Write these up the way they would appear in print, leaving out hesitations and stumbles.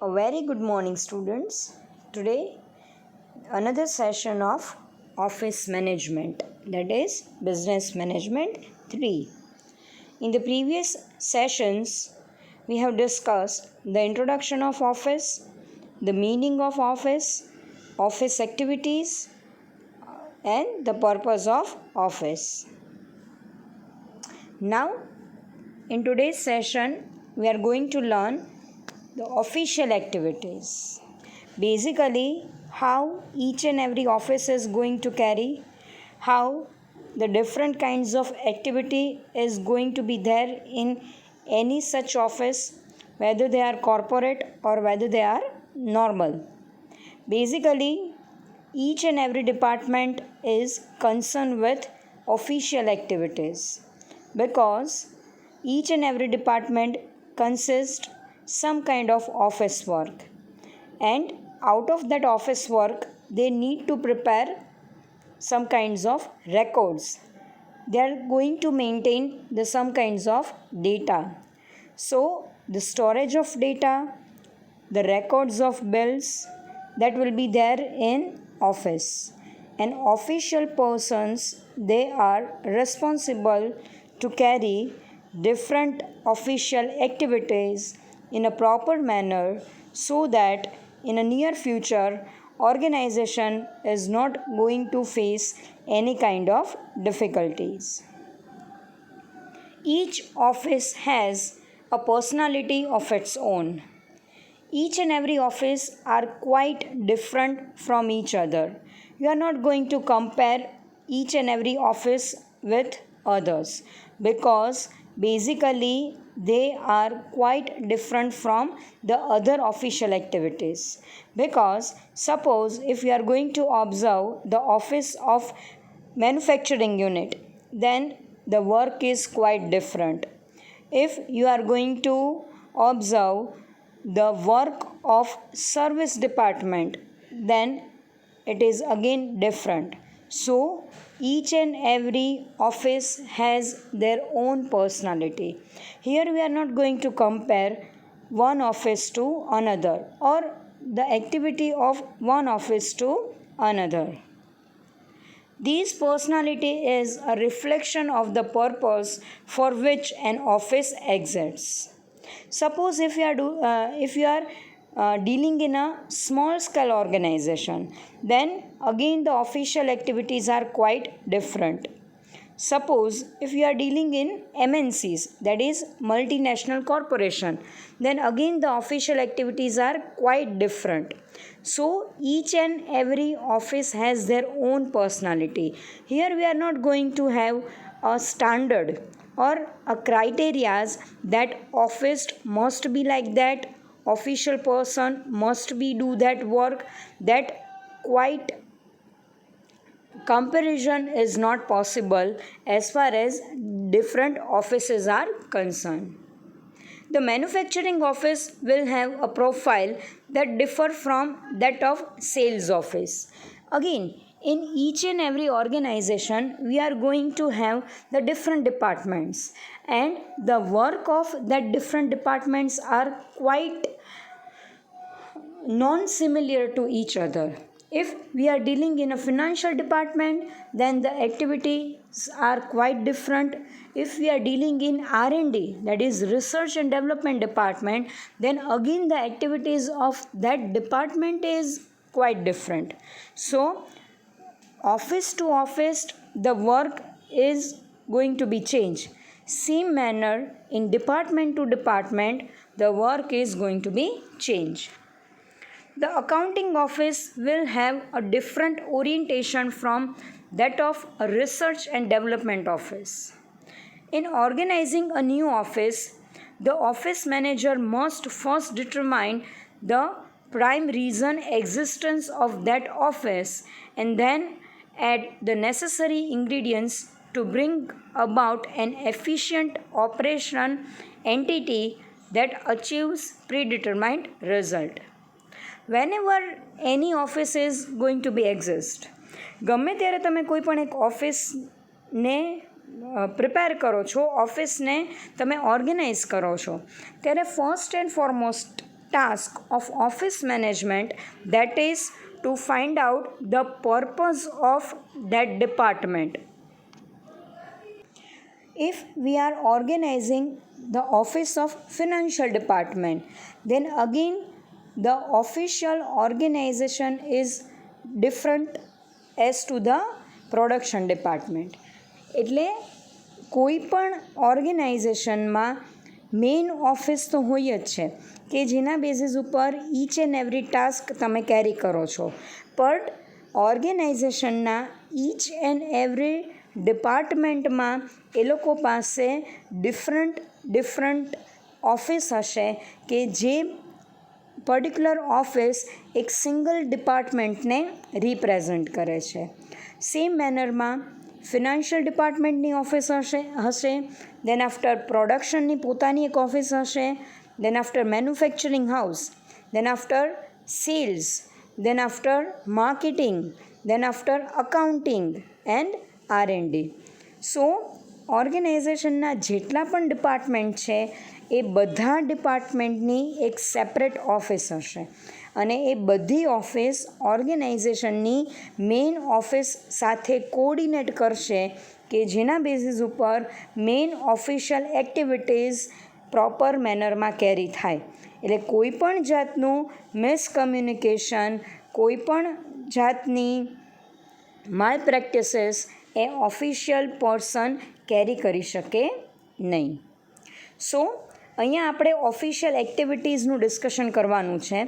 A very good morning, students. Today, another session of office management, that is business management 3. In the previous sessions, we have discussed the introduction of office, the meaning of office activities, and the purpose of office. Now, in today's session, we are going to learn the official activities. Basically, how each and every office is going to carry, how the different kinds of activity is going to be there in any such office, whether they are corporate or whether they are normal. Basically, each and every department is concerned with official activities because each and every department consists some kind of office work, and out of that office work they need to prepare some kinds of records. They are going to maintain some kinds of data. So the storage of data, the records of bills, that will be there in office, and official persons, they are responsible to carry different official activities in a proper manner so that in a near future organization is not going to face any kind of difficulties. Each office has a personality of its own. Each and every office are quite different from each other. You are not going to compare each and every office with others because basically they are quite different from the other official activities. Because suppose if you are going to observe the office of manufacturing unit, then the work is quite different. If you are going to observe the work of service department, then it is again different. So each and every office has their own personality. Here we are not going to compare one office to another or the activity of one office to another. This personality is a reflection of the purpose for which an office exists. Suppose if you are dealing in a small scale organization, then again the official activities are quite different. Suppose if you are dealing in MNCs, that is multinational corporation, then again the official activities are quite different. So each and every office has their own personality. Here we are not going to have a standard or a criterias that office must be like that, official person must be do that work. That quite comparison is not possible as far as different offices are concerned. The manufacturing office will have a profile that differ from that of sales office. Again, in each and every organization, we are going to have the different departments, and the work of that different departments are quite non-similar to each other. If we are dealing in a financial department, then the activities are quite different. If we are dealing in R&D, that is research and development department, then again the activities of that department is quite different. So office to office the work is going to be changed. Same manner in department to department the work is going to be changed. The accounting office will have a different orientation from that of a research and development office. In organizing a new office, the office manager must first determine the prime reason existence of that office and then add the necessary ingredients to bring about an efficient operation entity that achieves predetermined result. Whenever any office is going to be exist, ગમે ત્યારે તમે કોઈ પણ એક ઓફિસને prepare કરો છો, ઓફિસને તમે organise કરો છો, ત્યારે first and foremost task of office management, that is to find out the purpose of that department. If we are organizing the office of financial department, then again the official organization is different as to the production department. એટલે કોઈ પણ ઓર્ગેનાઇઝેશનમાં main office તો હોય જ છે કે જેના basis ઉપર ઈચ એન્ડ એવરી ટાસ્ક તમે કેરી કરો છો, બટ ઓર્ગેનાઇઝેશનના ઈચ એન્ડ એવરી ડિપાર્ટમેન્ટમાં એ લોકો પાસે ડિફરન્ટ ઓફિસ હશે કે જે પર્ટિક્યુલર ઓફિસ એક સિંગલ ડિપાર્ટમેન્ટને રિપ્રેઝન્ટ કરે છે. સેમ મેનરમાં ફિનાન્શિયલ ડિપાર્ટમેન્ટની ઓફિસ હશે, દેન આફ્ટર પ્રોડક્શનની પોતાની એક ઓફિસ હશે, then after manufacturing house, then after sales, then after marketing, then after accounting and R&D. So ઓર્ગેનાઇઝેશનના જેટલા પણ ડિપાર્ટમેન્ટ છે એ બધા ડિપાર્ટમેન્ટની એક સેપરેટ ઓફિસ હશે અને એ બધી ઓફિસ ઓર્ગેનાઇઝેશનની મેઇન ઓફિસ સાથે કોર્ડિનેટ કરશે કે જેના બેઝિસ ઉપર મેઇન ઓફિશિયલ એક્ટિવિટીઝ પ્રોપર મેનરમાં કેરી થાય. એટલે કોઈ પણ જાતનું મિસકમ્યુનિકેશન, કોઈ પણ જાતની માલ પ્રેક્ટિસીસ એ ઓફિશિયલ પર્સન કેરી કરી શકે નહીં. સો અહીંયા આપણે ઓફિશિયલ એક્ટિવિટીઝનું ડિસ્કશન કરવાનું છે.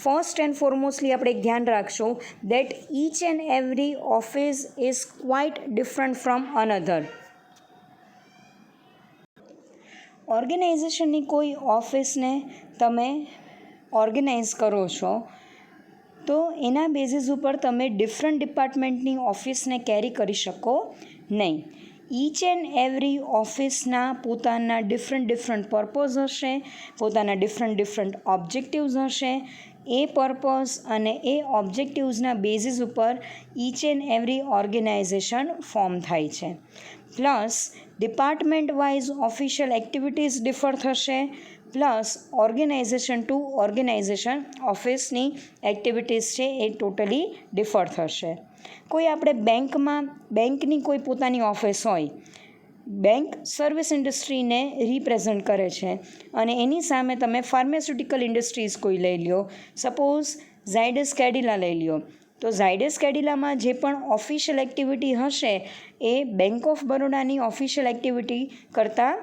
ફર્સ્ટ એન્ડ ફોરમોસ્ટલી આપણે એક ધ્યાન રાખશું that each and every office is quite different from another. ઓર્ગેનાઇઝેશનની કોઈ ઓફિસને તમે ઓર્ગેનાઇઝ કરો છો તો એના બેઝિસ ઉપર તમે ડિફરન્ટ ડિપાર્ટમેન્ટની ઓફિસને કેરી કરી શકો નહીં. ઈચ એન્ડ એવરી ઓફિસના પોતાના ડિફરન્ટ પર્પઝ હશે, પોતાના ડિફરન્ટ ઓબ્જેક્ટિવ્સ હશે. એ પર્પઝ અને એ ઓબ્જેક્ટિવ્સના બેઝિસ ઉપર each and every organisation form થાય છે. Plus department wise official activities differ થશે, પ્લસ ઓર્ગેનાઇઝેશન ટુ ઓર્ગેનાઇઝેશન ઓફિસની એક્ટિવિટીઝ છે એ ટોટલી ડિફર થશે. કોઈ આપણે બેંકની કોઈ પોતાની ઓફિસ હોય, બેંક સર્વિસ ઇન્ડસ્ટ્રીને રિપ્રેઝન્ટ કરે છે અને એની સામે તમે ફાર્માસ્યુટિકલ ઇન્ડસ્ટ્રીઝ કોઈ લઈ લ્યો, સપોઝ ઝાયડસ કેડિલા લઈ લ્યો, તો ઝાયડસ કેડિલામાં જે પણ ઓફિશિયલ એક્ટિવિટી હશે એ બેંક ઓફ બરોડાની ઓફિશિયલ એક્ટિવિટી કરતાં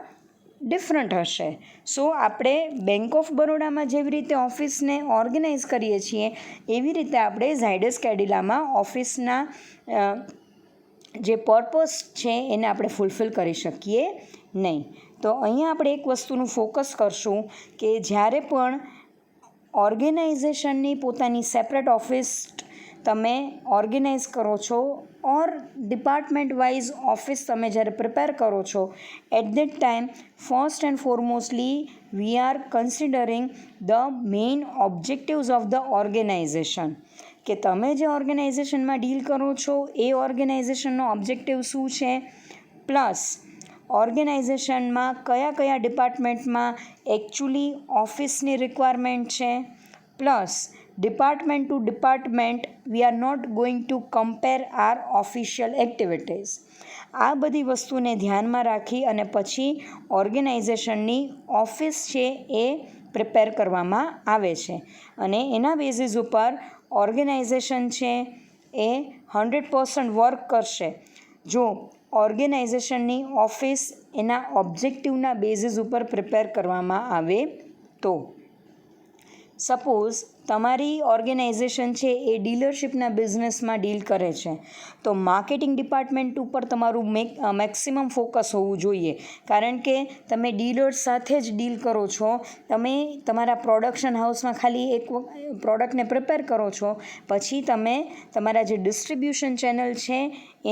ડિફરન્ટ હશે. સો આપણે બેંક ઓફ બરોડામાં જેવી રીતે ઓફિસને ઓર્ગેનાઇઝ કરીએ છીએ એવી રીતે આપણે ઝાયડસ કેડિલામાં ઓફિસના જે પર્પસ છે એને આપણે ફૂલફિલ કરી શકીએ નહીં. તો અહીંયા આપણે એક વસ્તુનું ફોકસ કરશું કે જ્યારે પણ ઓર્ગેનાઇઝેશનની પોતાની સેપરેટ ઓફિસ તમે ઓર્ગેનાઇઝ કરો છો ઓર ડિપાર્ટમેન્ટ વાઇઝ ઓફિસ તમે જ્યારે પ્રિપેર કરો છો, at that time first and foremostly we are considering the main objectives of the organization. કે તમે જે ઓર્ગેનાઇઝેશનમાં ડીલ કરો છો એ ઓર્ગેનાઇઝેશનનો ઓબ્જેક્ટિવ શું છે, પ્લસ ઓર્ગેનાઇઝેશનમાં કયા ડિપાર્ટમેન્ટમાં એકચ્યુઅલી ઓફિસની રિક્વાયરમેન્ટ છે, plus department to department we are not going to compare our official activities. આ બધી વસ્તુને ધ્યાનમાં રાખી અને પછી ઓર્ગેનાઇઝેશનની ઓફિસ છે એ પ્રિપેર કરવામાં આવે છે અને એના બેઝિસ ઉપર ઓર્ગેનાઇઝેશન છે એ 100% વર્ક કરશે જો ઓર્ગેનાઇઝેશનની ઓફિસ એના ઓબ્જેક્ટિવના બેઝિસ ઉપર પ્રિપેર કરવામાં આવે તો. સપોઝ તમારી ઓર્ગેનાઇઝેશન છે એ ડીલરશીપના બિઝનેસમાં ડીલ કરે છે તો માર્કેટિંગ ડિપાર્ટમેન્ટ ઉપર તમારું મેક્સિમમ ફોકસ હોવું જોઈએ, કારણ કે તમે ડીલર્સ સાથે જ ડીલ કરો છો. તમે તમારા પ્રોડક્શન હાઉસમાં ખાલી એક પ્રોડક્ટને પ્રિપેર કરો છો, પછી તમે તમારા જે ડિસ્ટ્રીબ્યુશન ચેનલ છે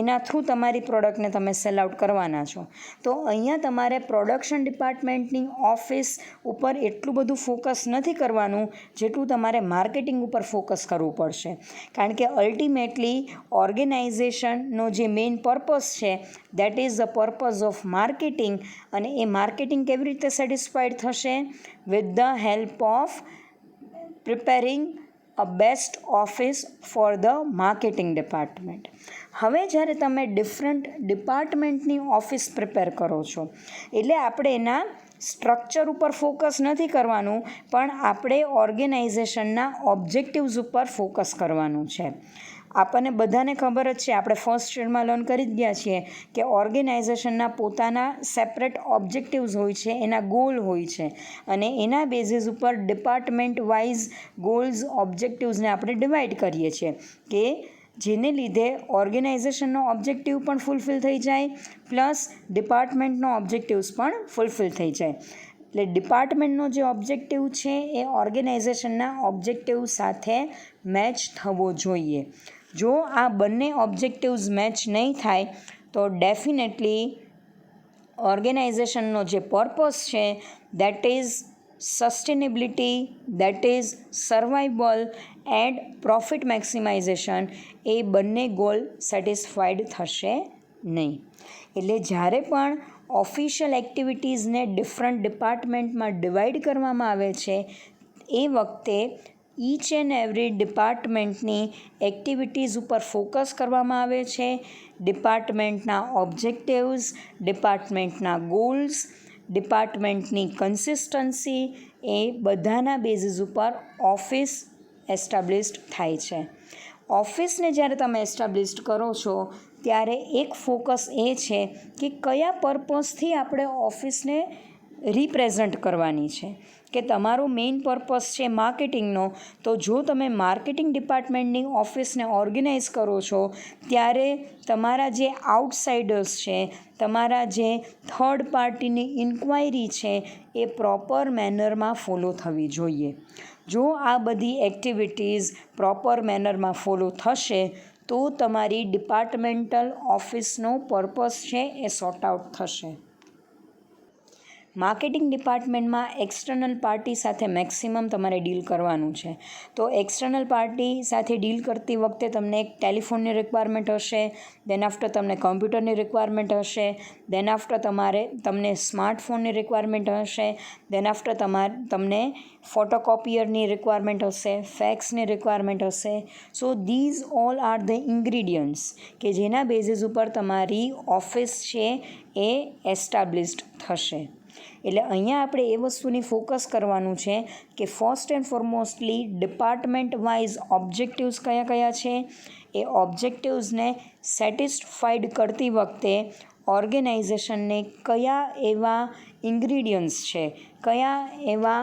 એના થ્રુ તમારી પ્રોડક્ટને તમે સેલ આઉટ કરવાના છો. તો અહીંયા તમારે પ્રોડક્શન ડિપાર્ટમેન્ટની ઓફિસ ઉપર એટલું બધું ફોકસ નથી કરવાનું જેટલું તમારે માર્કેટિંગ ઉપર ફોકસ કરવું પડશે, કારણ કે અલ્ટિમેટલી ઓર્ગેનાઇઝેશનનો જે મેઇન પર્પસ છે that is the purpose of marketing. અને એ માર્કેટિંગ કેવી રીતે સેટિસ્ફાઈડ થશે? With the help of preparing a best office for the marketing department. હવે જ્યારે તમે ડિફરન્ટ ડિપાર્ટમેન્ટની ઓફિસ પ્રિપેર કરો છો એટલે આપણે એના સ્ટ્રક્ચર ઉપર ફોકસ નથી કરવાનું, પણ આપણે ઓર્ગેનાઇઝેશનના ઓબ્જેક્ટિવ્સ ઉપર ફોકસ કરવાનું છે. આપણને બધાને ખબર જ છે, આપણે ફર્સ્ટ યરમાં લર્ન કરી જ ગયા છીએ કે ઓર્ગેનાઇઝેશનના પોતાના સેપરેટ ઓબ્જેક્ટિવ્સ હોય છે, એના ગોલ હોય છે, અને એના બેઝિસ ઉપર ડિપાર્ટમેન્ટ વાઇઝ ગોલ્સ ઓબ્જેક્ટિવ્સને આપણે ડિવાઈડ કરીએ છીએ કે જેને લીધે ઓર્ગેનાઇઝેશનનો ઓબ્જેક્ટિવ પણ ફૂલફિલ થઈ જાય, પ્લસ ડિપાર્ટમેન્ટનો ઓબ્જેક્ટિવ્સ પણ ફૂલફિલ થઈ જાય. એટલે ડિપાર્ટમેન્ટનો જે ઓબ્જેક્ટિવ છે એ ઓર્ગેનાઇઝેશનના ઓબ્જેક્ટિવ સાથે મેચ થવો જોઈએ. જો આ બંને ઓબ્જેક્ટિવ્સ મેચ નહીં થાય તો ડેફિનેટલી ઓર્ગેનાઇઝેશનનો જે પર્પસ છે that is sustainability, that is survival and profit maximization, એ બંને ગોલ સેટિસ્ફાઈડ થશે નહીં. એટલે જ્યારે પણ ઓફિશિયલ એક્ટિવિટીઝને ડિફરન્ટ ડિપાર્ટમેન્ટમાં ડિવાઈડ કરવામાં આવે છે એ વખતે ઈચ એન્ડ એવરી ડિપાર્ટમેન્ટની એક્ટિવિટીઝ ઉપર ફોકસ કરવામાં આવે છે. ડિપાર્ટમેન્ટના ઓબ્જેક્ટિવ્સ, ડિપાર્ટમેન્ટના ગોલ્સ, ડિપાર્ટમેન્ટની કન્સિસ્ટન્સી, એ બધાના બેઝિસ ઉપર ઓફિસ એસ્ટાબ્લિશ્ડ થાય છે. ઓફિસને જ્યારે તમે એસ્ટાબ્લિશ્ડ કરો છો ત્યારે એક ફોકસ એ છે કે કયા પર્પઝથી આપણે ઓફિસને રિપ્રેઝન્ટ કરવાની છે. કે તમારો મેઇન પર્પસ છે માર્કેટિંગનો, તો જો તમે માર્કેટિંગ ડિપાર્ટમેન્ટની ઓફિસને ઓર્ગેનાઇઝ કરો છો ત્યારે તમારા જે આઉટસાઇડર્સ છે, તમારા જે થર્ડ પાર્ટીની ઇન્ક્વાયરી છે એ પ્રોપર મેનરમાં ફોલો થવી જોઈએ. જો આ બધી એક્ટિવિટીઝ પ્રોપર મેનરમાં ફોલો થશે તો તમારી ડિપાર્ટમેન્ટલ ઓફિસનો પર્પસ છે એ સોર્ટ આઉટ થશે. માર્કેટિંગ ડિપાર્ટમેન્ટમાં એક્સટર્નલ પાર્ટી સાથે મેક્સિમમ તમારે ડીલ કરવાનું છે. તો એક્સટર્નલ પાર્ટી સાથે ડીલ કરતી વખતે તમને એક ટેલિફોનની રિક્વાયરમેન્ટ હશે, દેન આફ્ટર તમને કમ્પ્યુટરની રિક્વાયરમેન્ટ હશે, દેન આફ્ટર તમને સ્માર્ટફોનની રિક્વાયરમેન્ટ હશે, દેન આફ્ટર તમને ફોટોકોપિયરની રિક્વાયરમેન્ટ હશે, ફેક્સની રિક્વાયરમેન્ટ હશે. સો this all are the ingredients કે જેના બેઝિસ ઉપર તમારી ઓફિસ છે એ એસ્ટાબ્લિશ્ડ થશે. એટલે અહીંયા આપણે એ વસ્તુની ફોકસ કરવાનું છે કે first and foremostly department wise objectives કયા કયા છે, એ ઓબ્જેક્ટિવ્સને સેટિસ્ફાઈડ કરતી વખતે ઓર્ગેનાઇઝેશનને કયા એવા ઇન્ગ્રીડિયન્ટ્સ છે, કયા એવા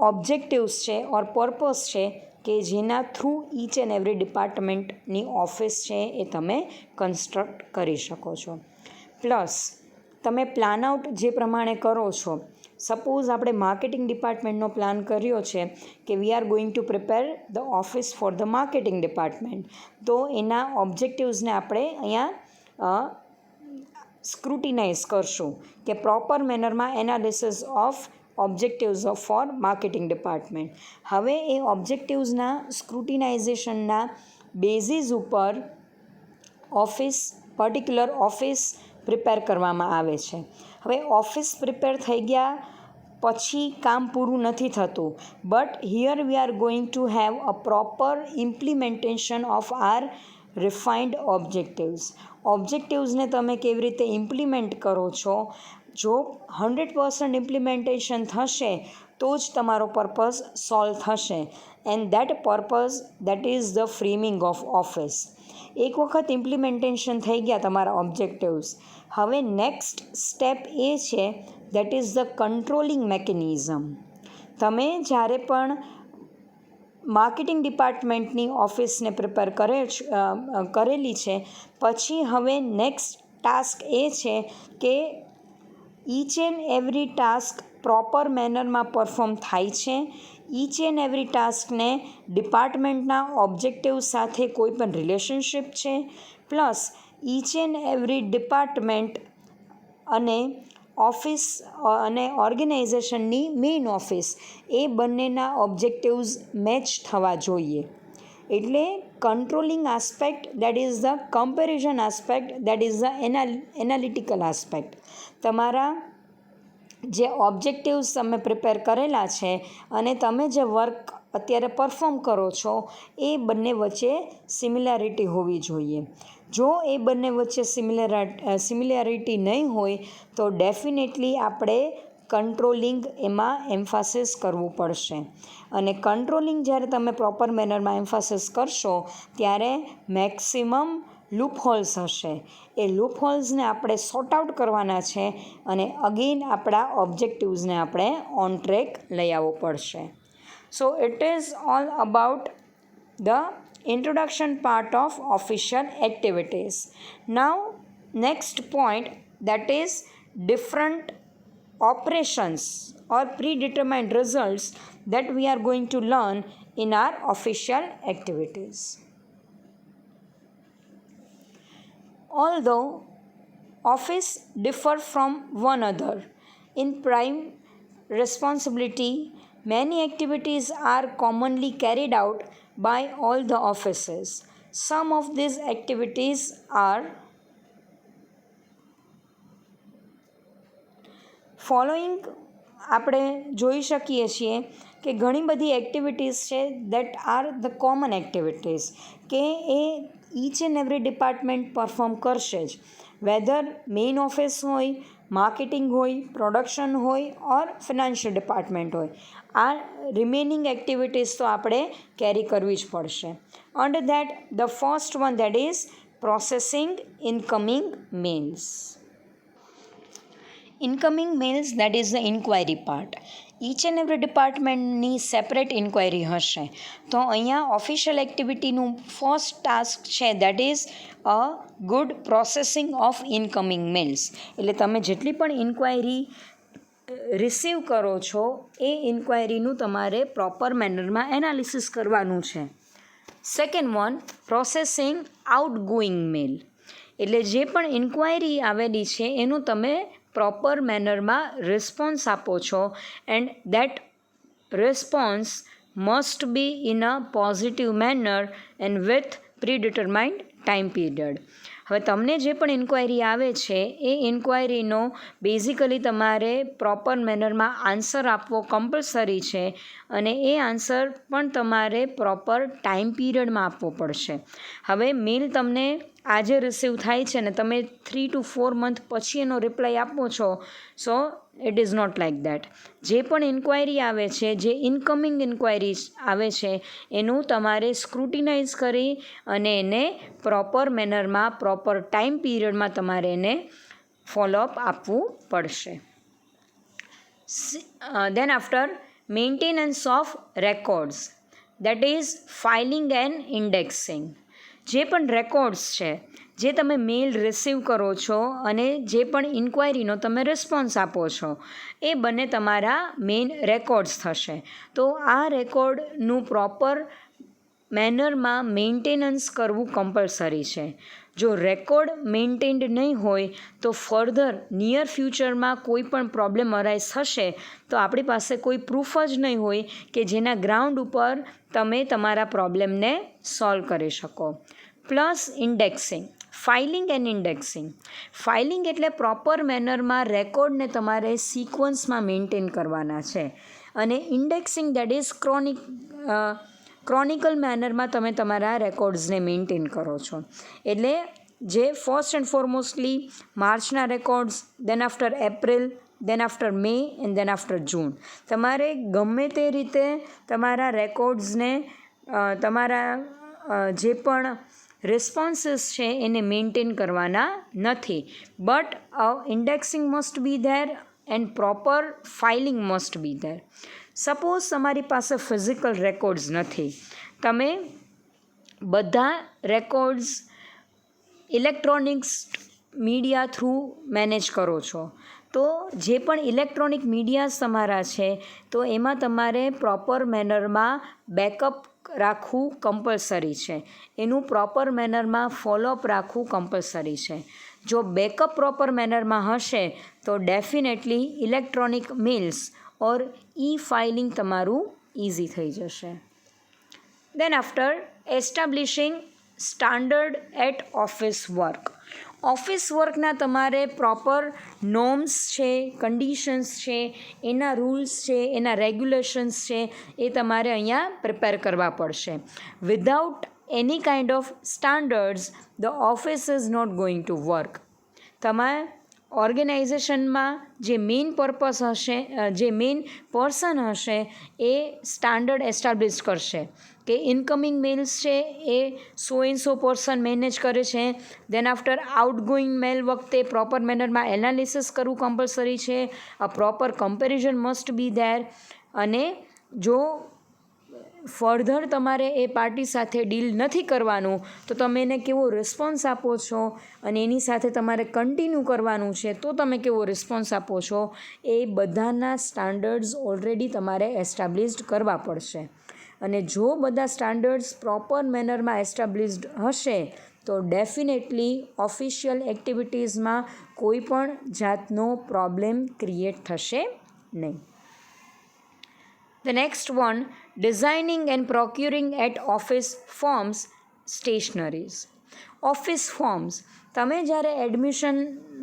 ઓબ્જેક્ટિવ્સ છે ઓર પર્પસ છે કે જેના થ્રુ ઈચ એન્ડ એવરી ડિપાર્ટમેન્ટની ઓફિસ છે એ તમે કન્સ્ટ્રક્ટ કરી શકો છો. પ્લસ તમે પ્લાન આઉટ જે પ્રમાણે કરો છો, સપોઝ આપણે માર્કેટિંગ ડિપાર્ટમેન્ટનો પ્લાન કર્યો છે કે we are going to prepare the office for the marketing department, તો એના ઓબ્જેક્ટિવ્સને આપણે અહીંયા સ્ક્રુટિનાઇઝ કરશું કે પ્રોપર મેનરમાં analysis of objectives for marketing department. હવે એ ઓબ્જેક્ટિવ્સના સ્ક્રુટિનાઇઝેશનના બેઝિસ ઉપર પર્ટિક્યુલર ઓફિસ પ્રિપેર કરવામાં આવે છે. હવે ઓફિસ પ્રિપેર થઈ ગયા પછી કામ પૂરું નથી થતું, but here we are going to have a proper implementation of our refined ઓબ્જેક્ટિવ્સને તમે કેવી રીતે ઇમ્પ્લિમેન્ટ કરો છો, જો 100% ઇમ્પ્લિમેન્ટેશન થશે તો જ તમારો પર્પઝ સોલ્વ થશે. And that is the framing of office. એક વખત ઇમ્પ્લિમેન્ટેશન થઈ ગયા તમારા ઓબ્જેક્ટિવ્સ, હવે નેક્સ્ટ સ્ટેપ એ છે that is the controlling mechanism. તમે જ્યારે પણ માર્કેટિંગ ડિપાર્ટમેન્ટની ઓફિસને પ્રિપેર કરેલી છે પછી હવે નેક્સ્ટ ટાસ્ક એ છે કે each and every task proper મેનરમાં પરફોર્મ થાય છે. ઈચ એન્ડ એવરી ટાસ્કને ડિપાર્ટમેન્ટના ઓબ્જેક્ટિવ સાથે કોઈ પણ રિલેશનશિપ છે, plus inch and every department અને ઓફિસ અને ઓર્ગેનાઇઝેશનની મેઇન ઓફિસ એ બંનેના ઓબ્જેક્ટિવ્સ મેચ થવા જોઈએ. એટલે controlling aspect, that is the comparison aspect, that is the analytical aspect. તમારા જે ઓબ્જેક્ટિવ્સ તમે પ્રિપેર કરેલા છે અને તમે જે વર્ક અત્યારે પરફોર્મ કરો છો એ બંને વચ્ચે સિમિલારિટી હોવી જોઈએ. જો એ બંને વચ્ચે સિમિલારિટી નહીં હોય તો ડેફિનેટલી આપણે કંટ્રોલિંગ એમાં એમ્ફાસિસ કરવું પડશે. અને કંટ્રોલિંગ જ્યારે તમે પ્રોપર મેનરમાં એમ્ફાસિસ કરશો ત્યારે મેક્સિમમ લૂપહોલ્સ હશે. એ લૂપહોલ્સને આપણે સોર્ટ આઉટ કરવાના છે અને અગેન આપણા ઓબ્જેક્ટિવ્સને આપણે ઓન ટ્રેક લઈ આવવું પડશે. સો it is all about the introduction part of official activities. Now next point, that is different operations or predetermined results that we are going to learn in our official activities. Although office differ from one another in prime responsibility, many activities are commonly carried out by all the offices. Some of these activities are following. આપણે જોઈ શકીએ છીએ કે ઘણી બધી activities છે that are the common activities કે એ each and every department perform કરશે જ, વેધર મેઇન ઓફિસ હોય, માર્કેટિંગ હોય, પ્રોડક્શન હોય ઓર ફિનાન્શિયલ ડિપાર્ટમેન્ટ હોય. આ રિમેનિંગ એક્ટિવિટીઝ તો આપણે કેરી કરવી જ પડશે. Under that the first one that is processing incoming mails. Incoming mails that is the inquiry part. Each and every ડિપાર્ટમેન્ટની સેપરેટ ઇન્ક્વાયરી હશે. તો અહીંયા ઓફિશિયલ એક્ટિવિટીનું ફર્સ્ટ ટાસ્ક છે that is a good processing of incoming mails. એટલે તમે જેટલી પણ ઇન્ક્વાયરી રિસીવ કરો છો એ ઇન્ક્વાયરીનું તમારે પ્રોપર મેનરમાં એનાલિસિસ કરવાનું છે. સેકન્ડ વન, પ્રોસેસિંગ આઉટગોઈંગ મેલ. એટલે જે પણ ઇન્ક્વાયરી આવેલી છે એનું તમે પ્રોપર મેનરમાં રિસ્પોન્સ આપો છો and that response must be in a positive manner and with predetermined time period. હવે તમને જે પણ ઇન્ક્વાયરી આવે છે એ ઇન્ક્વાયરીનો બેઝિકલી તમારે પ્રોપર મેનરમાં આન્સર આપવો કમ્પલસરી છે અને એ આન્સર પણ તમારે પ્રોપર ટાઈમ પીરિયડમાં આપવો પડશે. હવે મેલ તમને આજે રિસીવ થાય છે ને તમે 3 to 4 મંથ પછી એનો રિપ્લાય આપો છો, so it is not like that. જે પણ ઇન્ક્વાયરી આવે છે, જે ઇનકમિંગ ઇન્ક્વાયરી આવે છે એનું તમારે સ્ક્રુટિનાઇઝ કરી અને એને પ્રોપર મેનરમાં પ્રોપર ટાઈમ પીરિયડમાં તમારે એને ફોલોઅપ આપવું પડશે. Then after maintenance of records, that is filing and indexing. જે પણ રેકોર્ડ્સ છે, જે તમે મેલ રિસીવ કરો છો અને જે પણ ઇન્ક્વાયરીનો તમે રિસ્પોન્સ આપો છો એ બંને તમારા મેઇન રેકોર્ડ્સ થશે. તો આ રેકોર્ડનું પ્રોપર મેનરમાં મેન્ટેનન્સ કરવું કમ્પલસરી છે. જો રેકોર્ડ મેન્ટેન્ડ નહીં હોય તો ફર્ધર નિયર ફ્યુચરમાં કોઈ પણ પ્રોબ્લેમ અરાઇઝ થશે તો આપણી પાસે કોઈ પ્રૂફ જ નહીં હોય કે જેના ગ્રાઉન્ડ ઉપર તમે તમારા પ્રોબ્લેમને સોલ્વ કરી શકો. Plus indexing, filing and indexing. Filing એટલે પ્રોપર મેનરમાં રેકોર્ડને તમારે સિક્વન્સમાં મેન્ટેન કરવાના છે અને ઇન્ડેક્સિંગ દેટ ઇઝ ક્રોનિકલ મેનરમાં તમે તમારા રેકોર્ડ્સને મેન્ટેન કરો છો. એટલે જે ફર્સ્ટ એન્ડ ફોરમોસ્ટલી માર્ચના records, then after April, then after May and then after June. તમારે ગમે તે રીતે તમારા રેકોર્ડ્સને તમારા જે પણ રિસ્પોન્સીસ છે એને મેન્ટેન કરવાના નથી. But indexing must be there and proper filing must be there. Suppose તમારી પાસે ફિઝિકલ રેકોર્ડ્સ નથી, તમે બધા records electronics media through manage કરો છો, તો જે પણ ઇલેક્ટ્રોનિક મીડિયાઝ તમારા છે તો એમાં તમારે પ્રોપર મેનરમાં બેકઅપ રાખવું કમ્પલસરી છે, એનું પ્રોપર મેનરમાં ફોલોઅપ રાખવું કમ્પલસરી છે. જો બેકઅપ પ્રોપર મેનરમાં હશે તો definitely electronic mails or filing તમારું ઇઝી થઈ જશે. Then after establishing standard at office work. Office વર્કના તમારે પ્રોપર નોર્મ્સ છે, કન્ડિશન્સ છે, એના રૂલ્સ છે, એના રેગ્યુલેશન્સ છે, એ તમારે અહીંયા પ્રિપેર કરવા પડશે. Without any kind of standards the office is not going to work. તમારે ઓર્ગેનાઇઝેશનમાં જે મેઇન પર્પસ હશે, જે મેઇન પર્સન હશે, એ સ્ટાન્ડર્ડ એસ્ટાબ્લિશ કરશે કે ઇનકમિંગ મેલ્સ છે એ so and so person manage કરે છે. દેન આફ્ટર આઉટગોઈંગ મેલ વખતે પ્રોપર મેનરમાં એનાલિસિસ કરવું કમ્પલસરી છે. A proper comparison must be there. અને જો ફર્ધર તમારે એ પાર્ટી સાથે ડીલ નથી કરવાનું તો તમે એને કેવો રિસ્પોન્સ આપો છો અને એની સાથે તમારે કન્ટિન્યુ કરવાનું છે તો તમે કેવો રિસ્પોન્સ આપો છો, એ બધાના સ્ટાન્ડર્ડ્સ ઓલરેડી તમારે એસ્ટાબ્લિશ્ડ કરવા પડશે. અને જો બધા સ્ટાન્ડર્ડ્સ પ્રોપર મેનરમાં એસ્ટાબ્લિશ્ડ હશે તો ડેફિનેટલી ઓફિશિયલ એક્ટિવિટીઝમાં કોઈ પણ જાતનો પ્રોબ્લેમ ક્રિએટ થશે નહીં. The next one, designing and procuring at office forms, stationaries. Office forms, તમે જ્યારે એડમિશન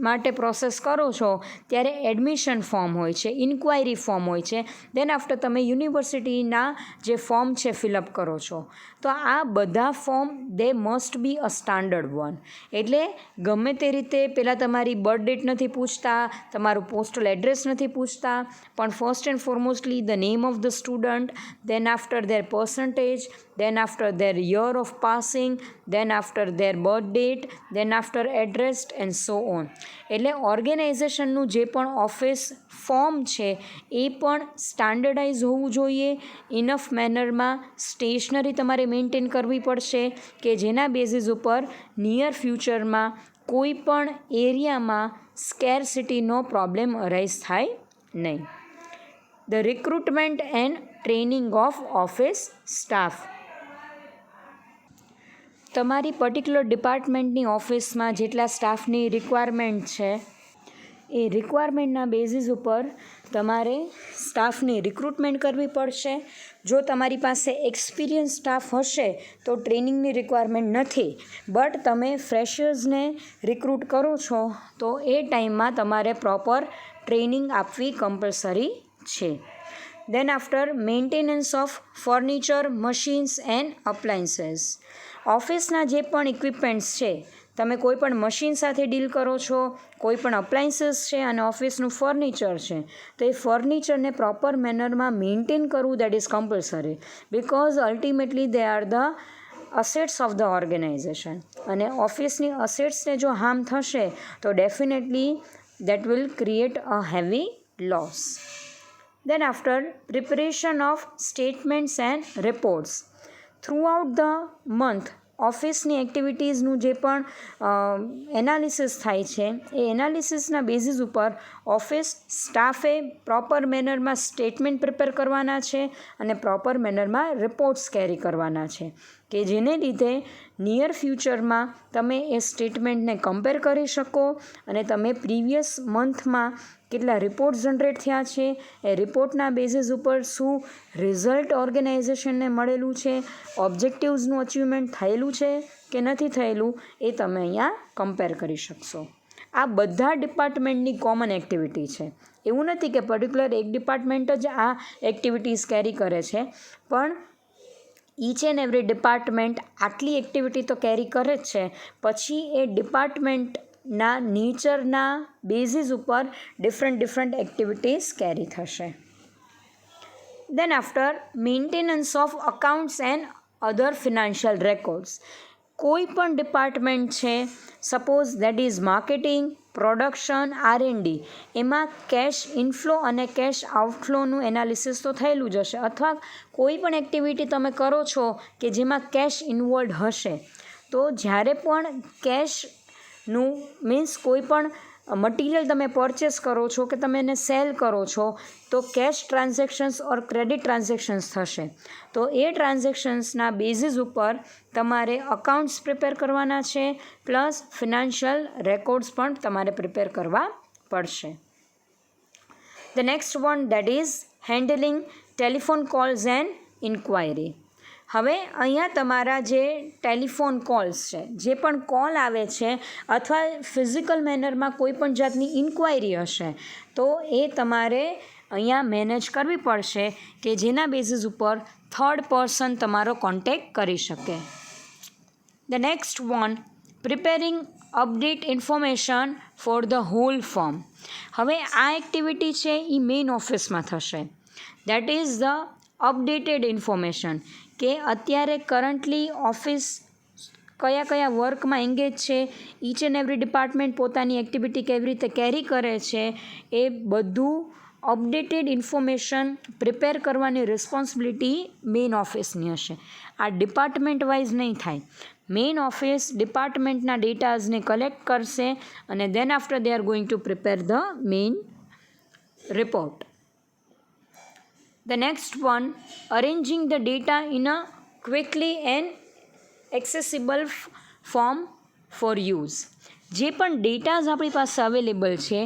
માટે પ્રોસેસ કરો છો ત્યારે એડમિશન ફોર્મ હોય છે, ઇન્ક્વાયરી ફોર્મ હોય છે. દેન આફ્ટર તમે યુનિવર્સિટીના જે ફોર્મ છે ફિલઅપ કરો છો. તો આ બધા form they must be a standard one. એટલે ગમે તે રીતે પહેલાં તમારી બર્થ ડેટ નથી પૂછતા, તમારું પોસ્ટલ એડ્રેસ નથી પૂછતા, પણ first and foremostly the name of the student, then after their percentage, then after their year of passing, then after their birth date, then after address and so on. એટલે ઓર્ગેનાઇઝેશનનું જે પણ office form છે એ પણ standardise હોવું જોઈએ. Enough મેનરમાં stationary તમારે maintain કરવી પડશે કે જેના બેઝિસ ઉપર નિયર ફ્યુચરમાં કોઈ પણ એરિયામાં સ્કેરસિટીનો પ્રોબ્લેમ અરાઇઝ થાય નહીં. The recruitment and training of office staff. તમારી પર્ટિક્યુલર ડિપાર્ટમેન્ટની ઓફિસમાં જેટલા સ્ટાફની રિક્વાયરમેન્ટ છે એ રિક્વાયરમેન્ટના બેઝિસ ઉપર તમારે સ્ટાફની રિક્રુટમેન્ટ કરવી પડશે. જો તમારી પાસે એક્સપિરિયન્સ સ્ટાફ હશે તો ટ્રેનિંગની રિક્વાયરમેન્ટ નથી, બટ તમે ફ્રેશર્સને રિક્રુટ કરો છો તો એ ટાઈમમાં તમારે પ્રોપર ટ્રેનિંગ આપવી કમ્પલસરી છે. Then after maintenance of furniture, machines and appliances. ઓફિસના જે પણ ઇક્વિપમેન્ટ્સ છે, તમે કોઈ પણ મશીન સાથે ડીલ કરો છો, કોઈ પણ અપ્લાયન્સીસ છે અને ઓફિસનું ફર્નિચર છે, તો એ ફર્નિચરને પ્રોપર મેનરમાં મેન્ટેન કરવું that is compulsory, because ultimately they are the assets of the organisation. અને ઓફિસની અસેટ્સને જો હાર્મ થશે તો definitely that will create a heavy loss. Then after preparation of statements and reports. Throughout the month ઓફિસની એક્ટિવિટીઝનું જે પણ એનાલિસિસ થાય છે એ એનાલિસિસના બેઝિસ ઉપર ઓફિસ સ્ટાફે પ્રોપર મેનરમાં સ્ટેટમેન્ટ પ્રિપેર કરવાના છે અને પ્રોપર મેનરમાં રિપોર્ટ્સ કેરી કરવાના છે કે જેને લીધે નિયર ફ્યુચરમાં તમે એ સ્ટેટમેન્ટને કમ્પેર કરી શકો અને તમે પ્રીવિયસ મંથમાં કેટલા રિપોર્ટ જનરેટ થયા છે, એ રિપોર્ટના બેઝિસ ઉપર શું રિઝલ્ટ ઓર્ગેનાઇઝેશનને મળેલું છે, ઓબ્જેક્ટિવ્સનું અચીવમેન્ટ થયેલું છે કે નથી થયેલું, એ તમે અહીંયા કમ્પેર કરી શકશો. આ બધા ડિપાર્ટમેન્ટની કોમન એક્ટિવિટી છે. એવું નથી કે પર્ટિક્યુલર એક ડિપાર્ટમેન્ટ જ આ એક્ટિવિટીઝ કેરી કરે છે, પણ ઈચ એન્ડ એવરી ડિપાર્ટમેન્ટ આટલી એક્ટિવિટી તો કેરી કરે જ છે. પછી એ ડિપાર્ટમેન્ટના નેચરના બેઝિસ ઉપર ડિફરન્ટ એક્ટિવિટીઝ કેરી થશે. Then after maintenance of accounts and other financial records. કોઈ પણ ડિપાર્ટમેન્ટ છે, suppose that is marketing, production, R&D, એમાં કેશ ઇનફ્લો અને કેશ આઉટફ્લોનું એનાલિસિસ તો થયેલું જ હશે, અથવા કોઈ પણ એક્ટિવિટી તમે કરો છો કે જેમાં કેશ ઇન્વોલ્વ હશે, તો જ્યારે પણ કેશનું મીન્સ કોઈ પણ મટીરિયલ તમે પરચેસ કરો છો કે તમે એને સેલ કરો છો તો કેશ ટ્રાન્ઝેક્શન્સ ઓર ક્રેડિટ ટ્રાન્ઝેક્શન્સ થશે. તો એ ટ્રાન્ઝેક્શન્સના બેઝિસ ઉપર તમારે અકાઉન્ટ્સ પ્રિપેર કરવાના છે, પ્લસ ફિનાન્શિયલ રેકોર્ડ્સ પણ તમારે પ્રિપેર કરવા પડશે. The next one that is handling telephone calls and enquiry. હવે અહીંયા તમારા જે ટેલિફોન કોલ્સ છે, જે પણ કોલ આવે છે અથવા ફિઝિકલ મેનરમાં કોઈ પણ જાતની ઇન્ક્વાયરી હશે તો એ તમારે અહીંયા મેનેજ કરવી પડશે કે જેના બેઝિસ ઉપર થર્ડ પર્સન તમારો કોન્ટેક્ટ કરી શકે. The next one, preparing update information for the whole firm. હવે આ એક્ટિવિટી છે એ મેઇન ઓફિસમાં થશે. That is the updated information, કે અત્યારે કરન્ટલી ઓફિસ કયા કયા વર્કમાં એંગેજ છે, ઈચ એન્ડ એવરી ડિપાર્ટમેન્ટ પોતાની એક્ટિવિટી કેવી રીતે કેરી કરે છે, એ બધું અપડેટેડ ઇન્ફોર્મેશન પ્રિપેર કરવાની રિસ્પોન્સિબિલિટી મેઇન ઓફિસની હશે. આ ડિપાર્ટમેન્ટ વાઇઝ નહીં થાય. મેઇન ઓફિસ ડિપાર્ટમેન્ટના ડેટાઝને કલેક્ટ કરશે અને then after they are going to prepare the main report. The next one, arranging the data in a quickly and accessible form for use. જે પણ ડેટાઝ આપણી પાસે અવેલેબલ છે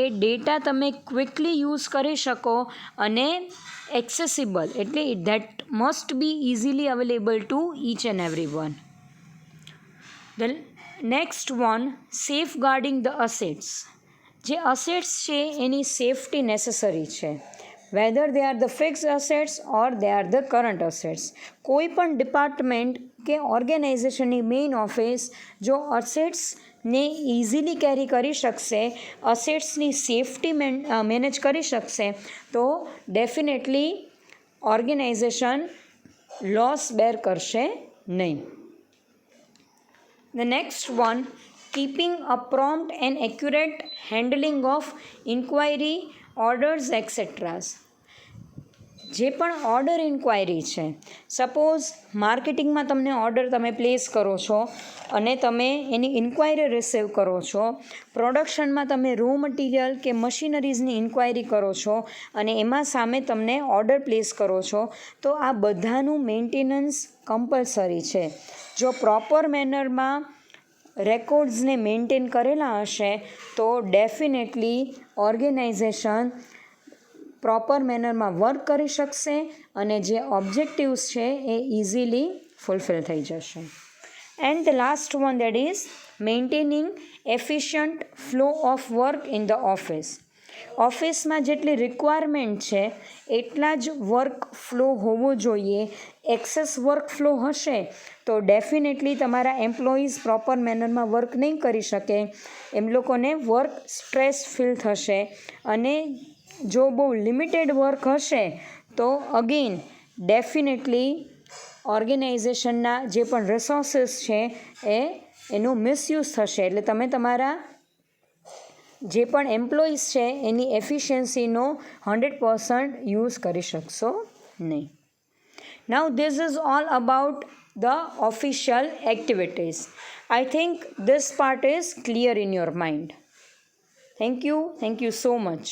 એ ડેટા તમે ક્વિકલી યુઝ કરી શકો અને એક્સેસિબલ એટલે that must be easily available to each and every one. The next one, safe guarding the assets. જે અસેટ્સ છે એની સેફટી નેસેસરી છે. Weather they are the fixed assets or they are the current assets. કોઈ પણ department કે ઓર્ગેનાઇઝેશનની main office જો અસેટ્સને easily કેરી કરી શકશે, અસેટ્સની safety manage કરી શકશે તો ડેફિનેટલી ઓર્ગેનાઇઝેશન લોસ બેર કરશે નહીં. The next one, keeping a prompt and accurate handling of inquiry, orders etceteras. જે પણ ઓર્ડર ઇન્ક્વાયરી છે, સપોઝ માર્કેટિંગમાં તમને ઓર્ડર તમે પ્લેસ કરો છો અને તમે એની ઇન્ક્વાયરી રિસીવ કરો છો, પ્રોડક્શનમાં તમે રો મટીરિયલ કે મશીનરીઝની ઇન્ક્વાયરી કરો છો અને એમાં સામે તમને ઓર્ડર પ્લેસ કરો છો, તો આ બધાનું મેન્ટેનન્સ કમ્પલસરી છે. જો પ્રોપર મેનરમાં રેકોર્ડ્સને મેન્ટેન કરેલા હશે તો ડેફિનેટલી ઓર્ગેનાઇઝેશન પ્રોપર મેનરમાં વર્ક કરી શકશે અને જે ઓબ્જેક્ટિવ્સ છે એ ઇઝીલી ફૂલફિલ થઈ જશે. And the last one, that is maintaining efficient flow of work in the office. ઓફિસમાં જેટલી રિક્વાયરમેન્ટ છે એટલા જ વર્ક ફ્લો હોવો જોઈએ. એક્સેસ વર્ક ફ્લો હશે તો ડેફિનેટલી તમારા એમ્પ્લોઈઝ પ્રોપર મેનરમાં વર્ક નહીં કરી શકે, એમ લોકોને વર્ક સ્ટ્રેસ ફીલ થશે અને જો બહુ લિમિટેડ વર્ક હશે તો અગેન ડેફિનેટલી ઓર્ગેનાઇઝેશનના જે પણ રિસોર્સિસ છે એનો મિસયુઝ થશે. એટલે તમે તમારા જે પણ એમ્પ્લોઈઝ છે એની એફિશિયન્સીનો 100% યુઝ કરી શકશો નહીં. Now this is all about the official activities. I think this part is clear in your mind. Thank you so much.